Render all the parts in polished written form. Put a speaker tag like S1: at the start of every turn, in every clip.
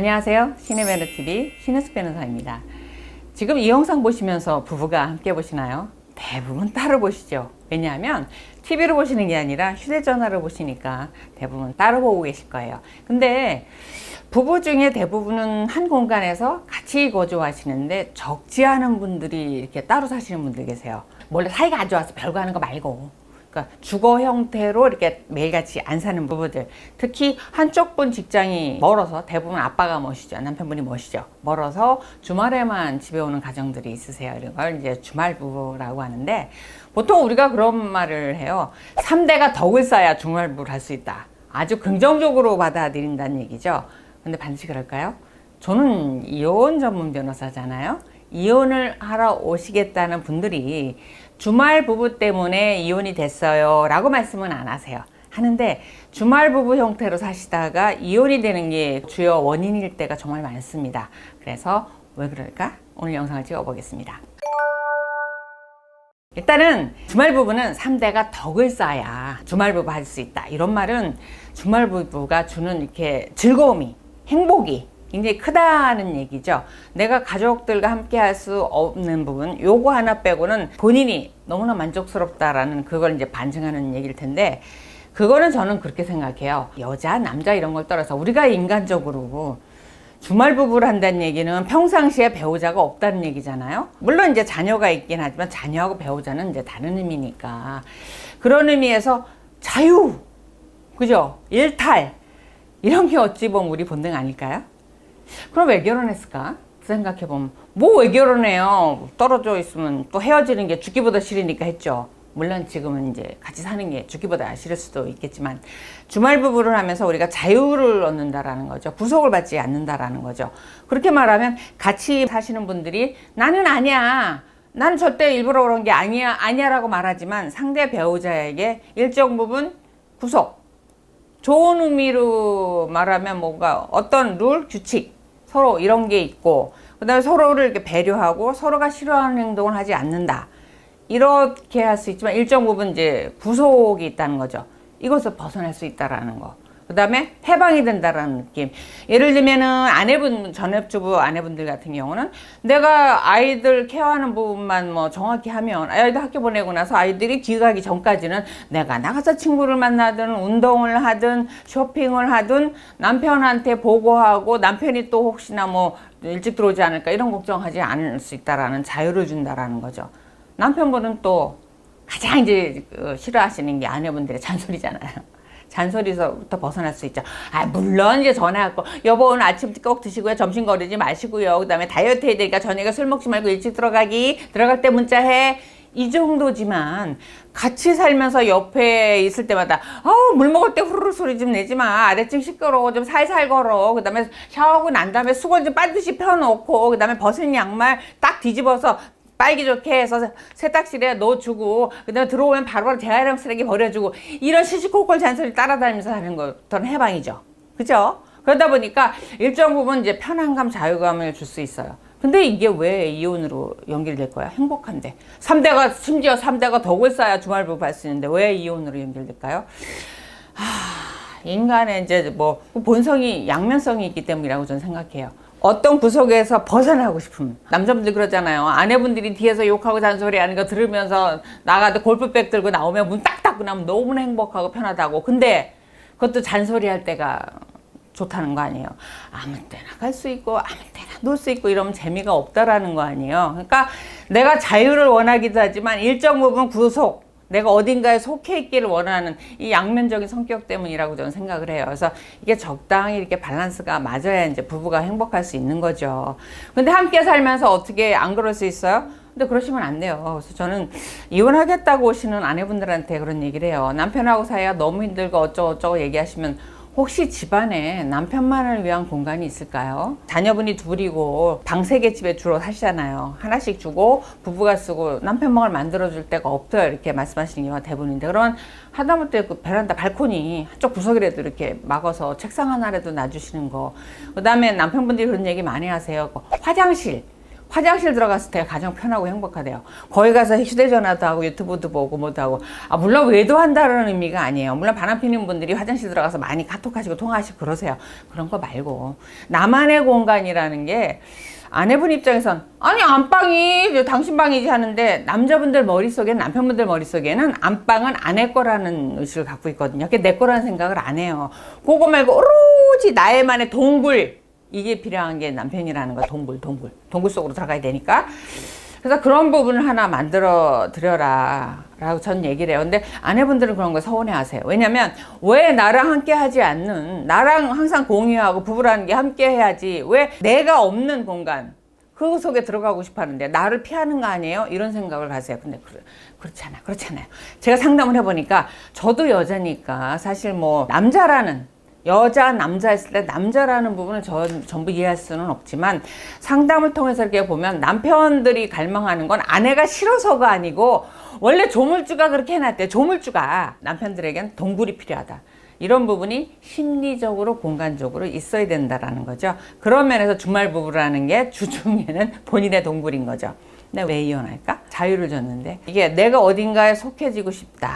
S1: 안녕하세요. 신의변호TV 신은숙 변호사입니다. 지금 이 영상 보시면서 부부가 함께 보시나요? 대부분 따로 보시죠. 왜냐하면 TV로 보시는 게 아니라 휴대전화로 보시니까 대부분 따로 보고 계실 거예요. 근데 부부 중에 대부분은 한 공간에서 같이 거주하시는데 적지 않은 분들이 이렇게 따로 사시는 분들 계세요. 원래 사이가 안 좋아서 별거 하는 거 말고, 그러니까 주거 형태로 이렇게 매일같이 안 사는 부부들, 특히 한쪽 분 직장이 멀어서, 대부분 아빠가 모시죠, 남편분이 모시죠, 멀어서 주말에만 집에 오는 가정들이 있으세요. 이런 걸 이제 주말 부부라고 하는데, 보통 우리가 그런 말을 해요. 3대가 덕을 쌓아야 주말 부부를 할 수 있다. 아주 긍정적으로 받아들인다는 얘기죠. 근데 반드시 그럴까요? 저는 이혼 전문 변호사잖아요. 이혼을 하러 오시겠다는 분들이 주말 부부 때문에 이혼이 됐어요 라고 말씀은 안 하세요. 하는데 주말 부부 형태로 사시다가 이혼이 되는 게 주요 원인일 때가 정말 많습니다. 그래서 왜 그럴까? 오늘 영상을 찍어 보겠습니다. 일단은 주말 부부는 3대가 덕을 쌓아야 주말 부부 할 수 있다. 이런 말은 주말 부부가 주는 이렇게 즐거움이, 행복이 굉장히 크다는 얘기죠. 내가 가족들과 함께 할 수 없는 부분, 요거 하나 빼고는 본인이 너무나 만족스럽다라는 그걸 이제 반증하는 얘기일 텐데, 그거는 저는 그렇게 생각해요. 여자, 남자 이런 걸 떠나서 우리가 인간적으로 주말 부부를 한다는 얘기는 평상시에 배우자가 없다는 얘기잖아요. 물론 이제 자녀가 있긴 하지만 자녀하고 배우자는 이제 다른 의미니까. 그런 의미에서 자유, 그죠? 일탈, 이런 게 어찌 보면 우리 본능 아닐까요? 그럼 왜 결혼했을까? 생각해보면 뭐 왜 결혼해요? 떨어져 있으면 또 헤어지는 게 죽기보다 싫으니까 했죠. 물론 지금은 이제 같이 사는 게 죽기보다 싫을 수도 있겠지만, 주말 부부를 하면서 우리가 자유를 얻는다라는 거죠. 구속을 받지 않는다라는 거죠. 그렇게 말하면 같이 사시는 분들이 나는 아니야, 나는 절대 일부러 그런 게 아니야 라고 말하지만 상대 배우자에게 일정 부분 구속, 좋은 의미로 말하면 뭔가 어떤 룰, 규칙, 서로 이런 게 있고, 그 다음에 서로를 이렇게 배려하고 서로가 싫어하는 행동을 하지 않는다. 이렇게 할 수 있지만 일정 부분 이제 구속이 있다는 거죠. 이것을 벗어날 수 있다라는 거. 그 다음에 해방이 된다라는 느낌. 예를 들면은 아내분, 전업주부 아내분들 같은 경우는 내가 아이들 케어하는 부분만 뭐 정확히 하면, 아이들 학교 보내고 나서 아이들이 귀가하기 전까지는 내가 나가서 친구를 만나든 운동을 하든 쇼핑을 하든 남편한테 보고하고, 남편이 또 혹시나 뭐 일찍 들어오지 않을까 이런 걱정하지 않을 수 있다라는 자유를 준다라는 거죠. 남편분은 또 가장 이제 싫어하시는 게 아내분들의 잔소리잖아요. 잔소리서부터 벗어날 수 있죠. 물론 이제 전화하고 여보 오늘 아침 꼭 드시고요, 점심 거르지 마시고요, 그 다음에 다이어트 해야 되니까 저녁에 술 먹지 말고 일찍 들어갈 때 문자해, 이 정도지만 같이 살면서 옆에 있을 때마다 물 먹을 때 후루룩 소리 좀 내지 마, 아래층 시끄러워, 좀 살살 걸어, 그 다음에 샤워하고 난 다음에 수건 좀 반드시 펴놓고, 그 다음에 벗은 양말 딱 뒤집어서 빨기 좋게 해서 세탁실에 넣어주고, 그 다음에 들어오면 바로 재활용 쓰레기 버려주고, 이런 시시콜콜 잔소리 따라다니면서 하는 것들은 해방이죠. 그죠? 그러다 보니까 일정 부분 이제 편안감, 자유감을 줄 수 있어요. 근데 이게 왜 이혼으로 연결될 거야? 행복한데. 심지어 3대가 덕을 쌓아야 주말 부부 할 수 있는데 왜 이혼으로 연결될까요? 인간의 이제 뭐 본성이 양면성이 있기 때문이라고 저는 생각해요. 어떤 구석에서 벗어나고 싶음. 남자분들 그러잖아요. 아내분들이 뒤에서 욕하고 잔소리하는 거 들으면서 나가도 골프백 들고 나오면 문 딱 닫고 나면 너무나 행복하고 편하다고. 근데 그것도 잔소리할 때가 좋다는 거 아니에요. 아무 때나 갈 수 있고 아무 때나 놀 수 있고 이러면 재미가 없다라는 거 아니에요. 그러니까 내가 자유를 원하기도 하지만 일정 부분 구속, 내가 어딘가에 속해 있기를 원하는 이 양면적인 성격 때문이라고 저는 생각을 해요. 그래서 이게 적당히 이렇게 밸런스가 맞아야 이제 부부가 행복할 수 있는 거죠. 근데 함께 살면서 어떻게 안 그럴 수 있어요? 근데 그러시면 안 돼요. 그래서 저는 이혼하겠다고 오시는 아내분들한테 그런 얘기를 해요. 남편하고 사이가 너무 힘들고 어쩌고저쩌고 얘기하시면 혹시 집안에 남편만을 위한 공간이 있을까요? 자녀분이 둘이고 방 3개 집에 주로 사시잖아요. 하나씩 주고 부부가 쓰고 남편방을 만들어줄 데가 없어요. 이렇게 말씀하시는 경우가 대부분인데, 그러면 하다못해 그 베란다 발코니 한쪽 구석이라도 이렇게 막아서 책상 하나라도 놔주시는 거. 그 다음에 남편분들이 그런 얘기 많이 하세요. 화장실. 화장실 들어갔을 때 가장 편하고 행복하대요. 거기 가서 휴대전화도 하고 유튜브도 보고 뭐도 하고. 물론 외도한다는 의미가 아니에요. 물론 바람 피는 분들이 화장실 들어가서 많이 카톡하시고 통화하시고 그러세요. 그런 거 말고 나만의 공간이라는 게 아내분 입장에선 아니 안방이 당신 방이지 하는데 남자분들 머릿속에는 남편분들 머릿속에는 안방은 아내 거라는 의식을 갖고 있거든요. 그게 내 거라는 생각을 안 해요. 그거 말고 오로지 나의만의 동굴 이게 필요한 게 남편이라는 거야. 동굴 속으로 들어가야 되니까. 그래서 그런 부분을 하나 만들어 드려라 라고 전 얘기를 해요. 근데 아내분들은 그런 거 서운해 하세요. 왜냐면 왜 나랑 함께 하지 않는, 나랑 항상 공유하고 부부라는 게 함께 해야지 왜 내가 없는 공간 그 속에 들어가고 싶어 하는데 나를 피하는 거 아니에요? 이런 생각을 하세요. 근데 그렇잖아요. 제가 상담을 해보니까 저도 여자니까 사실 뭐 여자, 남자 했을 때 남자라는 부분을 전부 이해할 수는 없지만 상담을 통해서 이렇게 보면 남편들이 갈망하는 건 아내가 싫어서가 아니고 원래 조물주가 그렇게 해놨대요. 조물주가 남편들에겐 동굴이 필요하다. 이런 부분이 심리적으로 공간적으로 있어야 된다라는 거죠. 그런 면에서 주말 부부라는 게 주중에는 본인의 동굴인 거죠. 근데 왜 이혼할까? 자유를 줬는데 이게 내가 어딘가에 속해지고 싶다.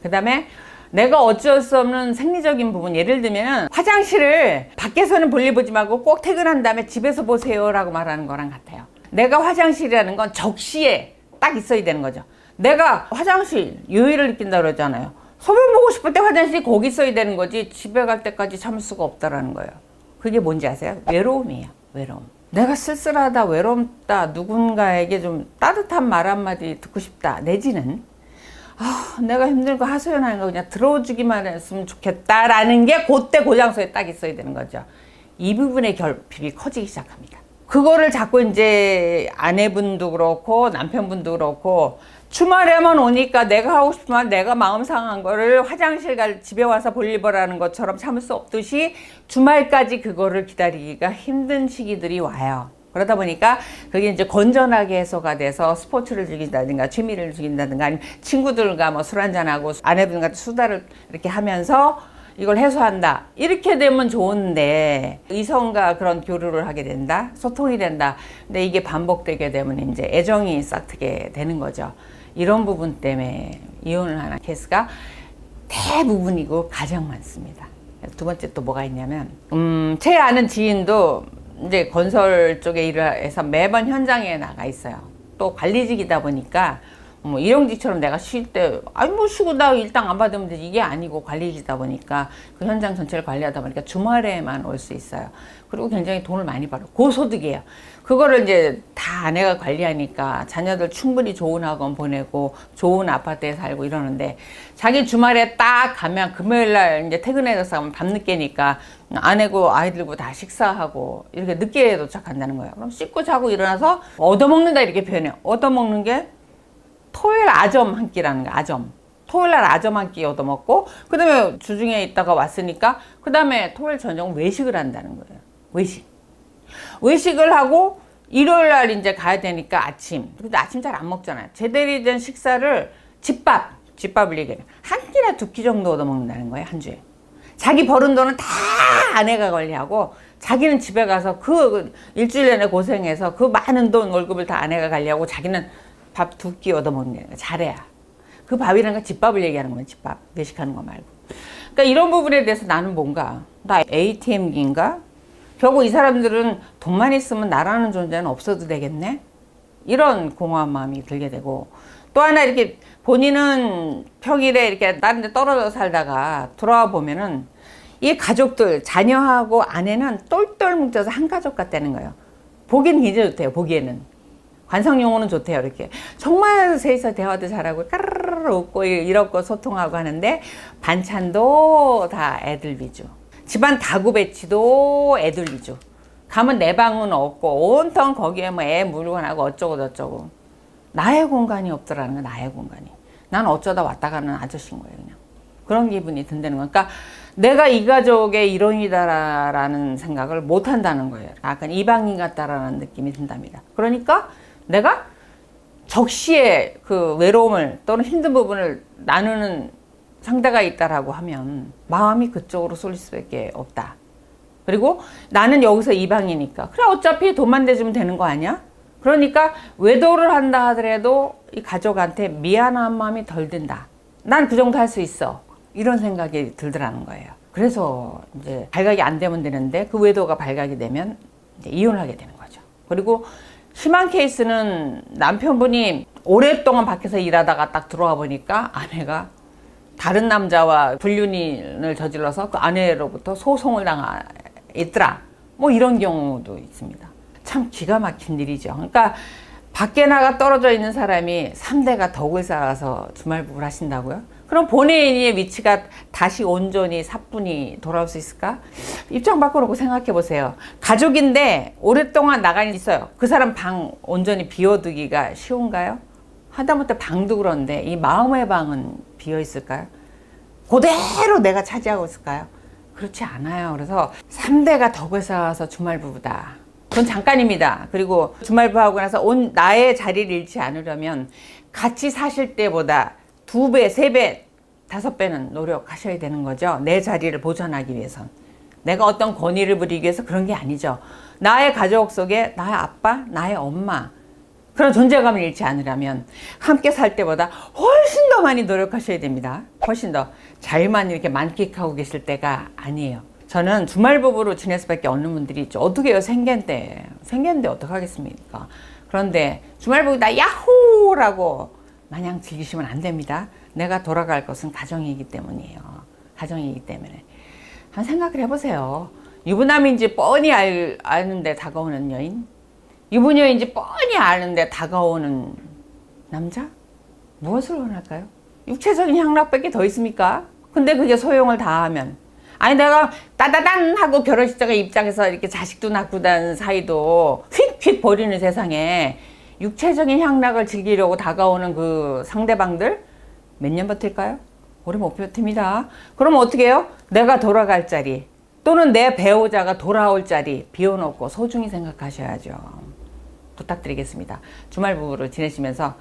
S1: 그 다음에 내가 어쩔 수 없는 생리적인 부분, 예를 들면 화장실을 밖에서는 볼일 보지 말고 꼭 퇴근한 다음에 집에서 보세요 라고 말하는 거랑 같아요. 내가 화장실이라는 건 적시에 딱 있어야 되는 거죠. 내가 화장실 유의를 느낀다 그러잖아요. 소변 보고 싶을 때 화장실이 거기 있어야 되는 거지 집에 갈 때까지 참을 수가 없다라는 거예요. 그게 뭔지 아세요? 외로움이에요. 외로움. 내가 쓸쓸하다, 외롭다, 누군가에게 좀 따뜻한 말 한마디 듣고 싶다, 내지는 내가 힘들고 하소연하는 거 그냥 들어주기만 했으면 좋겠다라는 게 그때 고장소에 딱 있어야 되는 거죠. 이 부분의 결핍이 커지기 시작합니다. 그거를 자꾸 이제 아내분도 그렇고 남편분도 그렇고 주말에만 오니까 내가 하고 싶지만 내가 마음 상한 거를 화장실 집에 와서 볼일 보라는 것처럼 참을 수 없듯이 주말까지 그거를 기다리기가 힘든 시기들이 와요. 그러다 보니까 그게 이제 건전하게 해소가 돼서 스포츠를 즐긴다든가 취미를 즐긴다든가 아니면 친구들과 뭐 술 한잔하고 아내분과 수다를 이렇게 하면서 이걸 해소한다. 이렇게 되면 좋은데 이성과 그런 교류를 하게 된다. 소통이 된다. 근데 이게 반복되게 되면 이제 애정이 싹트게 되는 거죠. 이런 부분 때문에 이혼을 하는 케이스가 대부분이고 가장 많습니다. 두 번째 또 뭐가 있냐면 제 아는 지인도 이제 건설 쪽에 일을 해서 매번 현장에 나가 있어요. 또 관리직이다 보니까 뭐 일용직처럼 내가 쉴 때 아니 뭐 쉬고 나 일당 안 받으면 되지 이게 아니고 관리직이다 보니까 그 현장 전체를 관리하다 보니까 주말에만 올 수 있어요. 그리고 굉장히 돈을 많이 벌어요. 고소득이에요. 그거를 이제 다 아내가 관리하니까 자녀들 충분히 좋은 학원 보내고 좋은 아파트에 살고 이러는데 자기 주말에 딱 가면 금요일날 이제 퇴근해서 가면 밤늦게니까 아내고 아이들고 다 식사하고 이렇게 늦게 도착한다는 거예요. 그럼 씻고 자고 일어나서 얻어먹는다 이렇게 표현해요. 얻어먹는 게 토요일 아점 한 끼라는 거야. 아점. 토요일 날 아점 한 끼 얻어먹고 그 다음에 주중에 있다가 왔으니까 그 다음에 토요일 저녁 외식을 한다는 거예요. 외식을 하고 일요일 날 이제 가야 되니까 아침. 근데 아침 잘 안 먹잖아요. 제대로 된 식사를 집밥을 얘기해요. 한 끼나 두 끼 정도 얻어먹는다는 거예요. 한 주에. 자기 버는 돈은 다 아내가 관리하고 자기는 집에 가서 그 일주일 내내 고생해서 그 많은 돈 월급을 다 아내가 관리하고 자기는 밥 두 끼 얻어먹는 게 잘해야. 그 밥이라는 건 집밥을 얘기하는 거예요. 집밥. 외식하는 거 말고. 그러니까 이런 부분에 대해서 나는 뭔가 나 ATM기인가? 결국 이 사람들은 돈만 있으면 나라는 존재는 없어도 되겠네? 이런 공허한 마음이 들게 되고 또 하나 이렇게 본인은 평일에 이렇게 다른 데 떨어져 살다가 돌아와 보면은 이 가족들, 자녀하고 아내는 똘똘 뭉쳐서 한 가족 같다는 거예요. 보기는 굉장히 좋대요. 보기에는. 관상용어는 좋대요. 이렇게 정말 셋이서 대화도 잘하고 까르르 웃고 이렇고 소통하고 하는데 반찬도 다 애들 위주. 집안 다구 배치도 애들 위주. 가면 내 방은 없고 온통 거기에 뭐 애 물건하고 어쩌고 저쩌고. 나의 공간이 없더라는 거야. 나의 공간이. 난 어쩌다 왔다 가는 아저씨인 거예요. 그냥. 그런 기분이 든다는 거야. 그러니까 내가 이 가족의 일원이다라는 생각을 못 한다는 거예요. 약간 이방인 같다라는 느낌이 든답니다. 그러니까 내가 적시에 그 외로움을 또는 힘든 부분을 나누는 상대가 있다라고 하면 마음이 그쪽으로 쏠릴 수밖에 없다. 그리고 나는 여기서 이방이니까 그래 어차피 돈만 대주면 되는 거 아니야? 그러니까 외도를 한다 하더라도 이 가족한테 미안한 마음이 덜 든다. 난 그 정도 할 수 있어. 이런 생각이 들더라는 거예요. 그래서 이제 발각이 안 되면 되는데 그 외도가 발각이 되면 이제 이혼을 하게 되는 거죠. 그리고 심한 케이스는 남편분이 오랫동안 밖에서 일하다가 딱 들어와 보니까 아내가 다른 남자와 불륜을 저질러서 그 아내로부터 소송을 당했더라. 뭐 이런 경우도 있습니다. 참 기가 막힌 일이죠. 그러니까 밖에 나가 떨어져 있는 사람이 3대가 덕을 쌓아서 주말부부를 하신다고요? 그럼 본인의 위치가 다시 온전히 사뿐히 돌아올 수 있을까? 입장 바꿔놓고 생각해 보세요. 가족인데 오랫동안 나가 있어요. 그 사람 방 온전히 비워두기가 쉬운가요? 하다못해 방도 그런데 이 마음의 방은 비어 있을까요? 그대로 내가 차지하고 있을까요? 그렇지 않아요. 그래서 3대가 덕을 쌓아서 주말부부다. 그건 잠깐입니다. 그리고 주말부하고 나서 나의 자리를 잃지 않으려면 같이 사실 때보다 2배, 3배, 5배는 노력하셔야 되는 거죠. 내 자리를 보존하기 위해선. 내가 어떤 권위를 부리기 위해서 그런 게 아니죠. 나의 가족 속에 나의 아빠, 나의 엄마 그런 존재감을 잃지 않으려면 함께 살 때보다 훨씬 더 많이 노력하셔야 됩니다. 훨씬 더 잘만 이렇게 만끽하고 계실 때가 아니에요. 저는 주말부부로 지낼 수밖에 없는 분들이 있죠. 어떻게 해요? 생계인데 어떡하겠습니까? 그런데 주말부부다 야호라고 마냥 즐기시면 안 됩니다. 내가 돌아갈 것은 가정이기 때문이에요. 가정이기 때문에. 한번 생각을 해보세요. 유부남인지 뻔히 아는데 다가오는 여인? 유부녀인지 뻔히 아는데 다가오는 남자? 무엇을 원할까요? 육체적인 향락밖에 더 있습니까? 근데 그게 소용을 다하면 아니 내가 따다단 하고 결혼식장에 입장해서 이렇게 자식도 낳고 난 사이도 휙휙 버리는 세상에 육체적인 향락을 즐기려고 다가오는 그 상대방들 몇 년 버틸까요? 오래 못 버팁니다. 그럼 어떻게 해요? 내가 돌아갈 자리 또는 내 배우자가 돌아올 자리 비워놓고 소중히 생각하셔야죠. 부탁드리겠습니다. 주말 부부로 지내시면서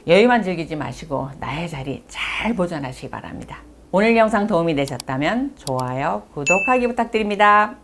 S1: 여유만 즐기지 마시고 나의 자리 잘 보존하시기 바랍니다. 오늘 영상 도움이 되셨다면 좋아요, 구독하기 부탁드립니다.